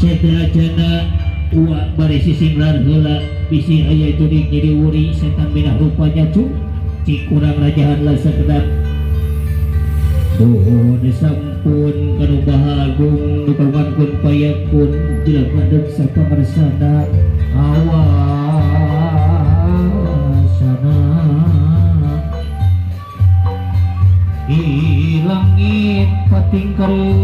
Sedrajana uak bari sisinglar heula bisi aya jurig jadi wuri setan minah rupanya cik kurang rajahan lah sakedap Nuhun sampun kanu bahagung nukawankeun payakun jelema deuk sapamarsana awasana di langit pating kareutip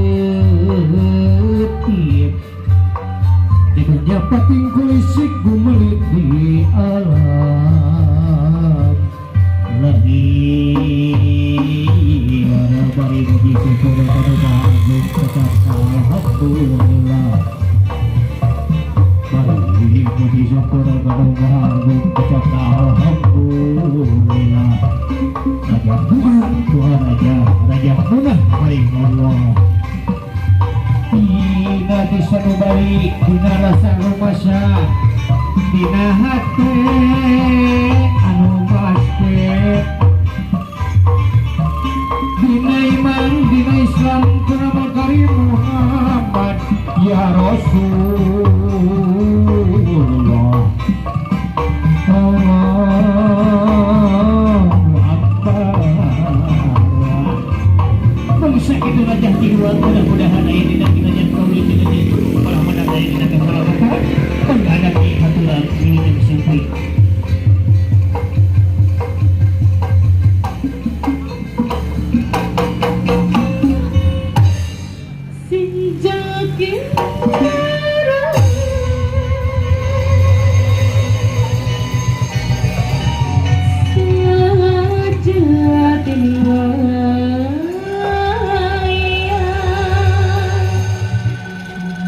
di dunia pating kulisik gumelit di alam langit bari muji syukur pada bahagia ucap alhamdulillah bari muji syukur pada bahagia ucap alhamdulillah Raja Tuhan Tuhan Raja Munah paling Allah dina disanu balik dina rasa rumasa dina hati anu basket dina iman dina Islam kurama karim Muhammad ya Rasulullah Allahu Akbar bangsa itu rajah jiwa mudah-mudahan ayat tidak kita yang kau ini jadi malah mana ayat tidak kalau kata enggak ada hatulan ini yang sampai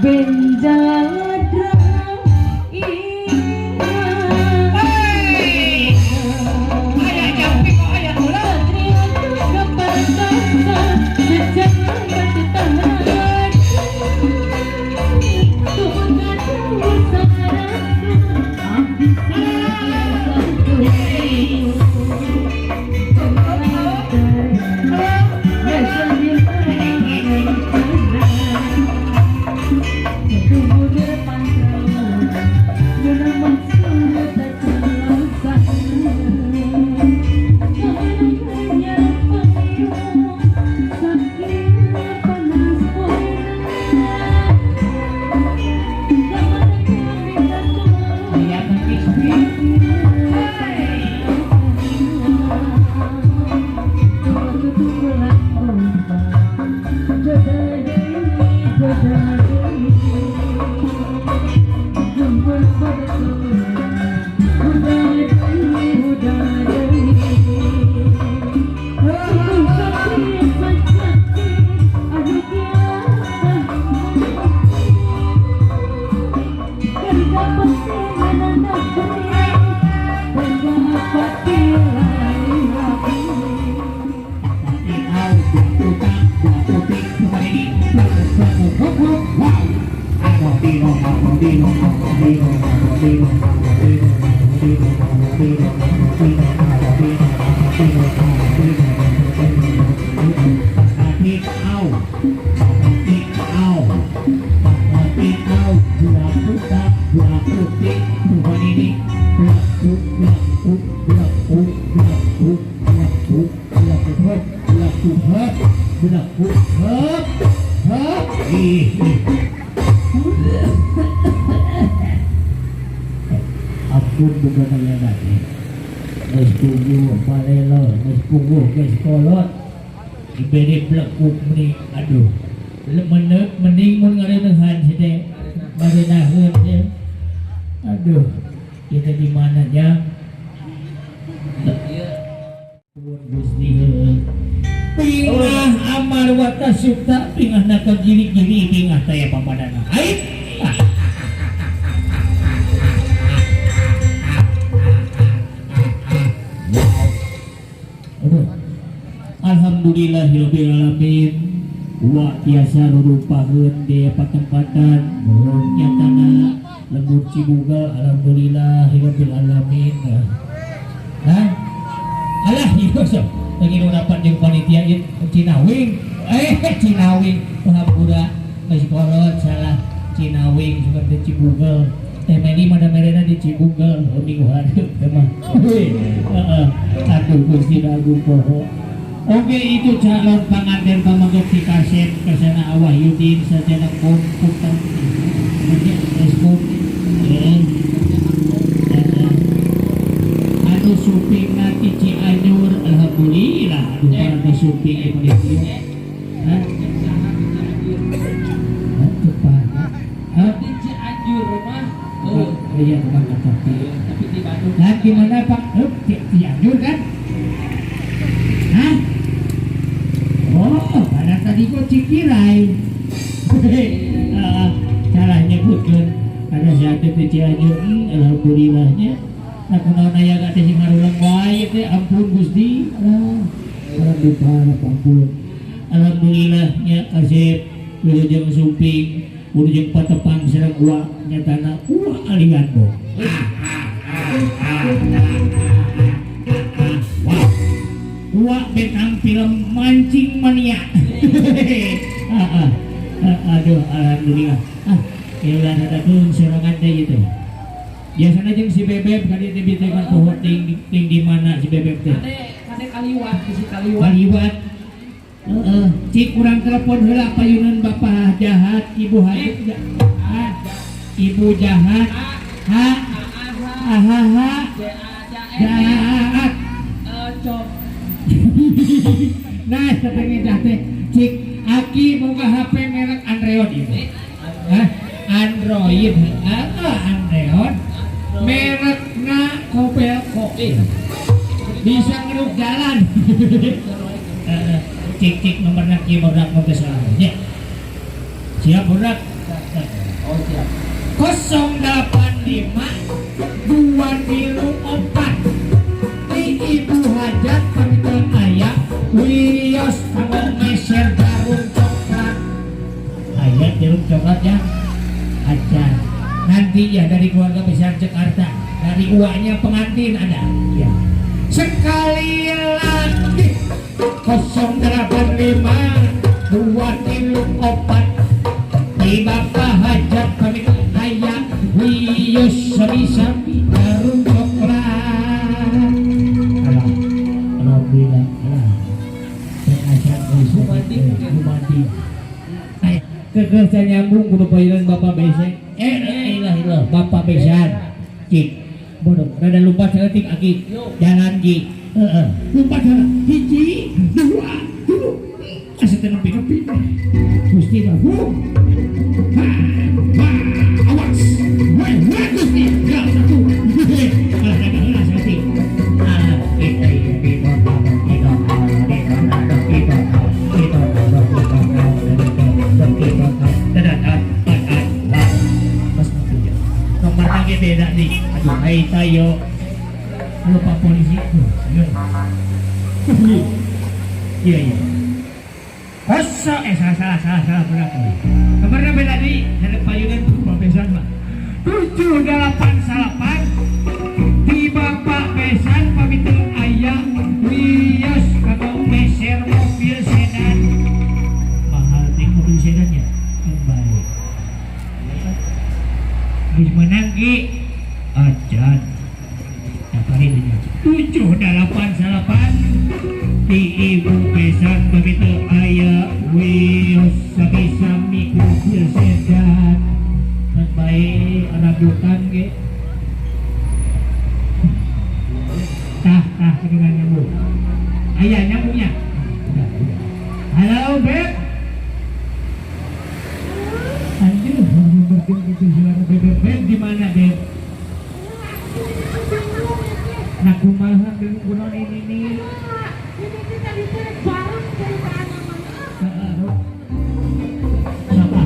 Benjadra ina Ampun bukan hanya nanti. Mespungu palelo, mespungu keskolot. Diberi pelekuk mending, aduh. Mending mun ngarenehan sih ngarenaheun ya. Aduh, kita di mana jang? Gusti pingah amar wata sukta pingah naka giri-giri pingah taya papadana. Aib. Alhamdulillahirabbil alamin. Wa tiasa rurupakeun di patempatan nyatana lembur Cibuga. Alhamdulillahirabbil alamin. Hah? Alah ieu sok pengen dapat jeung panitia ieu Cinawing. Cinawing pahapura geus kolot salah Cinawing seperti Cibuga. Teh Medi mana merena di Cibuga minggu hadeup teh mah. Heeh. Aduh Gusti Agung poho. Oke, itu calon pengantin pemangku si kaset kesana Awah Yudin sajana komputer Facebook anu suping nanti Cianjur. Alhamdulillah aduh para suping itu hah? Di Cianjur rumah iya rumah tapi di Bandung. nah gimana Pak? Cianjur kan? Hah? Oh, pada tadi kok Cikirai. Salah nyebutkan ada saat itu Cianjur. Alhamdulillahnya aku naon aya ka teh sing ngarulang wae teh ampun Gusti. Orang dipara ampun. Alhamdulillahnya kasep wilujeng sumping wilujeng patepang sareng uwa nyatana uwa aliando. Wah, bentang film Mancing Mania. Aduh, alhamdulillah. Ya ada tuh serangan deh gitu. Biasanya jeung si Bebeb kali teh bitekan pohon ting di mana si Bebeb teh? Kade kaliwat, si kaliwat. Kaliwat. Cik kurang telepon heula payunan Bapak jahat, Ibu jahat. Ibu jahat. Jahat. Cok. Nah, sepengen teh cik Aki boga HP merek Android itu. Android. Android. Merekna Kopelco. Bisa ngeruk jalan. Cik nomorna kieu bodak mah salah. Ya. Siap bodak. Oh siap. 085 204 Ibu hajat pamitan ayah Wios kanggo meser jarum coklat. Ayah jarum coklat ya aja. Nanti ya dari keluarga besar Jakarta, dari uaknya pengantin ada ya. Sekali lagi 085 204 di Bapak hajat pamitan ayah Wios sabi-sabi jarum coklat. Alhamdulillah. Bupati. Kekerja nyambung kudu payunan Bapak Besan. Ilah Bapak Besan. Cik. Bodoh, rada lupa seletik Aki. Jalan Ki. Lupa jalan. Hiji, dua, tilu. Asal nepi-nepi. Gusti bagus. Awas. Wah, Gusti. Ya, satu. Alah, seletik. Nomor lagi beda nih. Aduh, hai tayo. Halo Pak Polisi. Iya. Salah berat. Nomornya beda nih. Ada payunan Pak Besan Pak. 788 di Bapak Besan pamitu aya wios kanggo meser mobil sedan. Mahal teh mobil sedan ya. Baik. Bisa menang ki ajan. Nah, kali ini 788 di Ibu Besan pamitu aya wios sami-sami mobil sedan. Baik rabutan ke tah dengan nyamuk ayah nyamuknya. Halo Beb, anjir Beb di mana Beb? Nak kumaha dengan kunon ini siapa?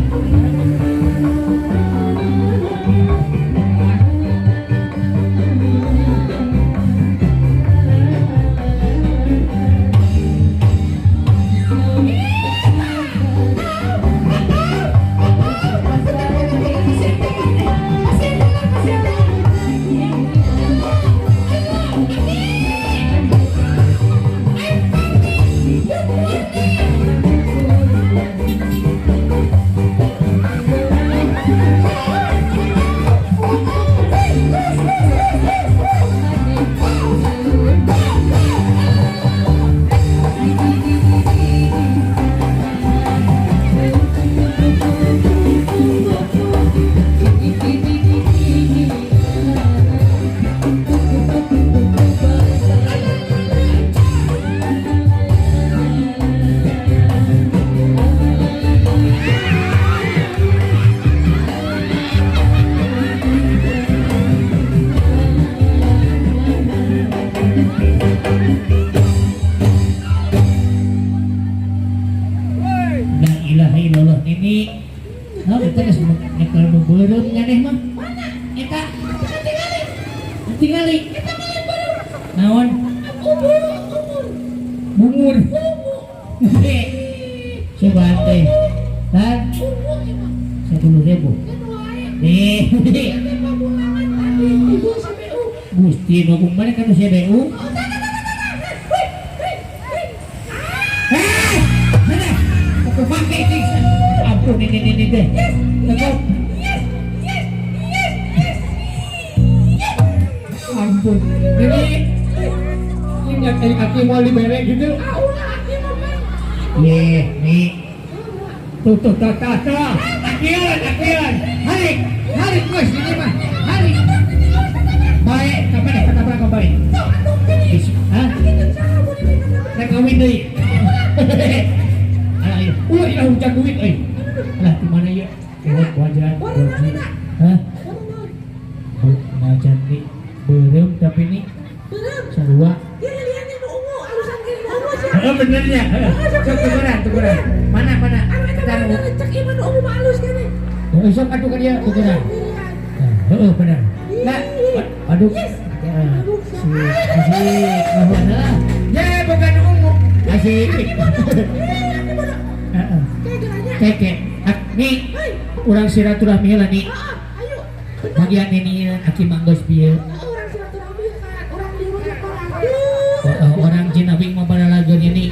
Ini nah kita geus nyekel nu beureum nganeh mah eta tinggali eta naon bungur coba teh kan 10.000 Gusti nu kumaha kana CBU pakai ini ampun ini deh ampun ini nggak kayak kaki mau liberek gitu nih tuh kakian hari guys ini mah hari baik kapan ya kata berapa baik hah nak kawin deh ya hujan duit lah gimana ya buat wajan hah wajan nih berem tapi nih sarua benernya tukeran mana cek iman umum halus kan nih sok atuh kan dia tukeran bener nah aduh asik mana ya bukan umum asik keke nih urang silaturahmi lah nih bagian ini aki manggos bieu orang Cinawing mah pada lagu ini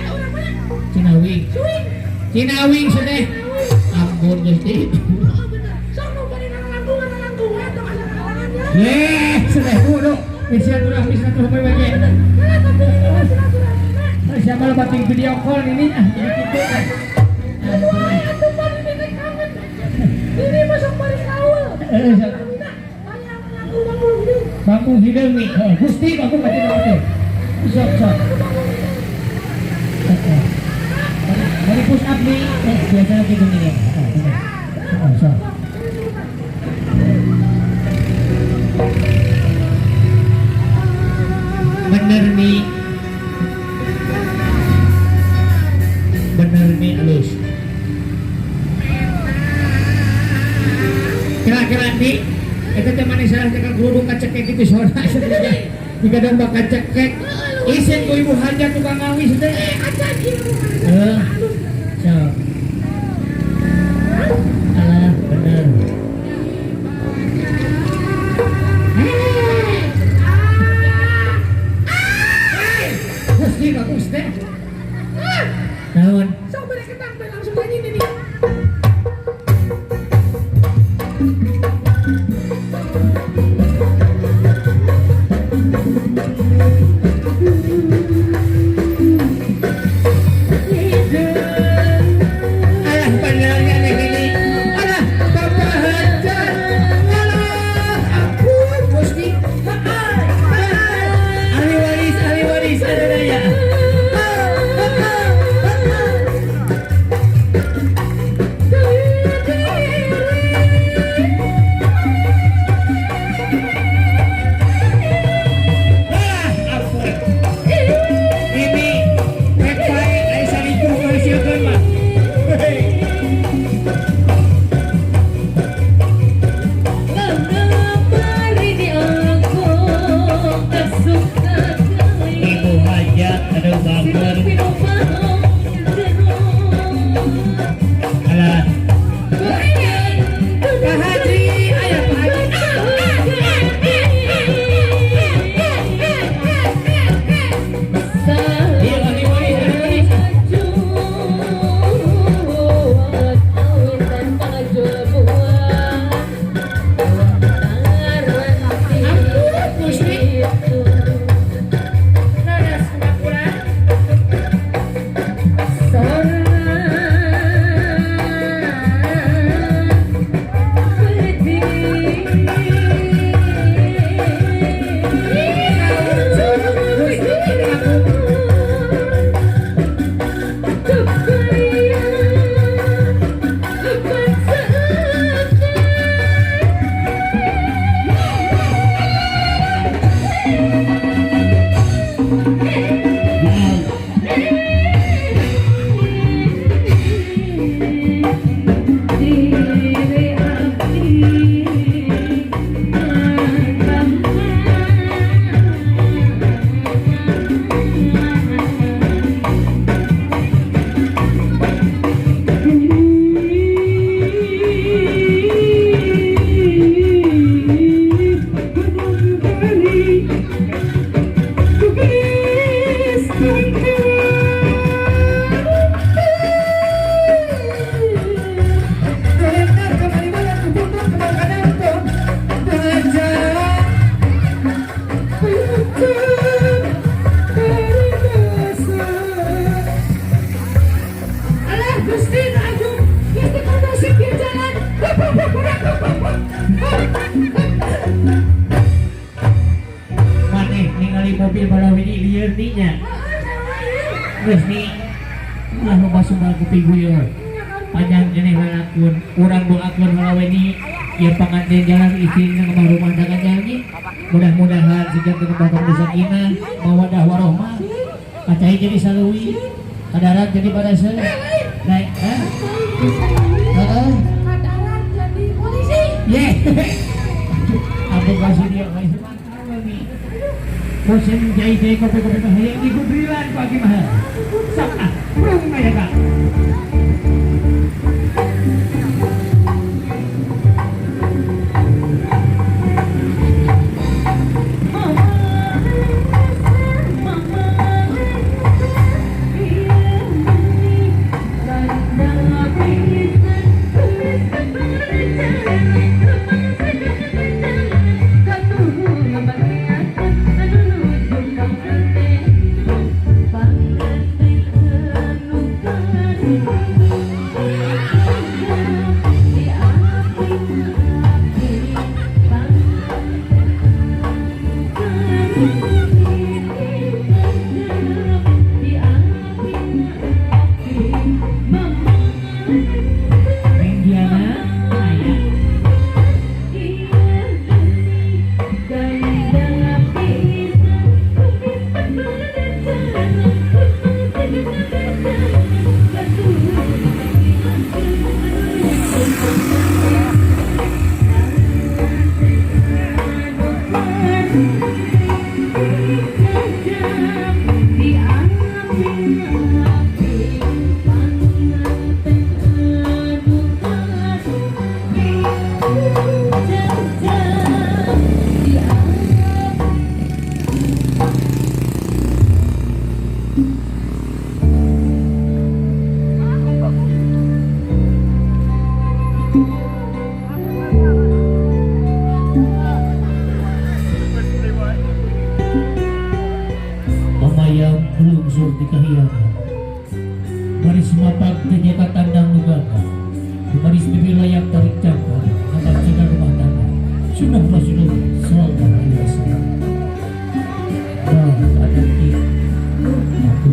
Cinawing sedeh ampun Gusti sedeh kudu silaturahmi bae siapa lo bating video call ini gitu ini masuk balik awal bangku hidung nih Gusti bangku batin sok dari push up nih biasanya gitu nih sok bener nih halus kira-kira nih itu teman salah tekan kerudung kacekek gitu soalnya jika domba kacekek isen ku ibu hajat tukang ngawis itu so alah bener Terus nih, ulah lo masuk aku figure. Panjang jenis halakun, kurang doakan halawe ini. Ya pengantin jalan istri ng mga rumah tangga niya. Mudah-mudahan sejak ketempatan desa ina mawadah warohmah. Kacahi jadi salui, kadarat jadi pada saya. Naik, ha? Kadarat jadi polisi. Ye. Aku kasih dia guys. Bosen jahit kopi-kopi mahal yang dikubrilan pagi mahal. Sabta, burung na yaga. Pamayang melungsur di kahiyangan. Baris mapag ternyata tandang nugata. Baris bibilayak tarik cakar. Anak cina rumah tangga. Sudah sudah selalu biasa. Wah, ada di aku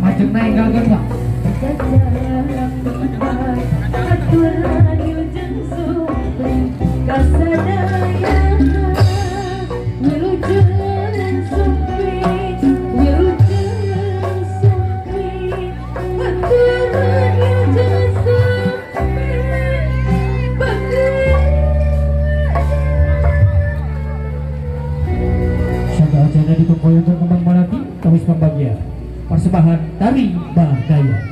Macam naik gagal pak. Saudara-saudara di Tungkoyo Kembang Melati, Kamis Pembagian Persembahan Tari Bagaya.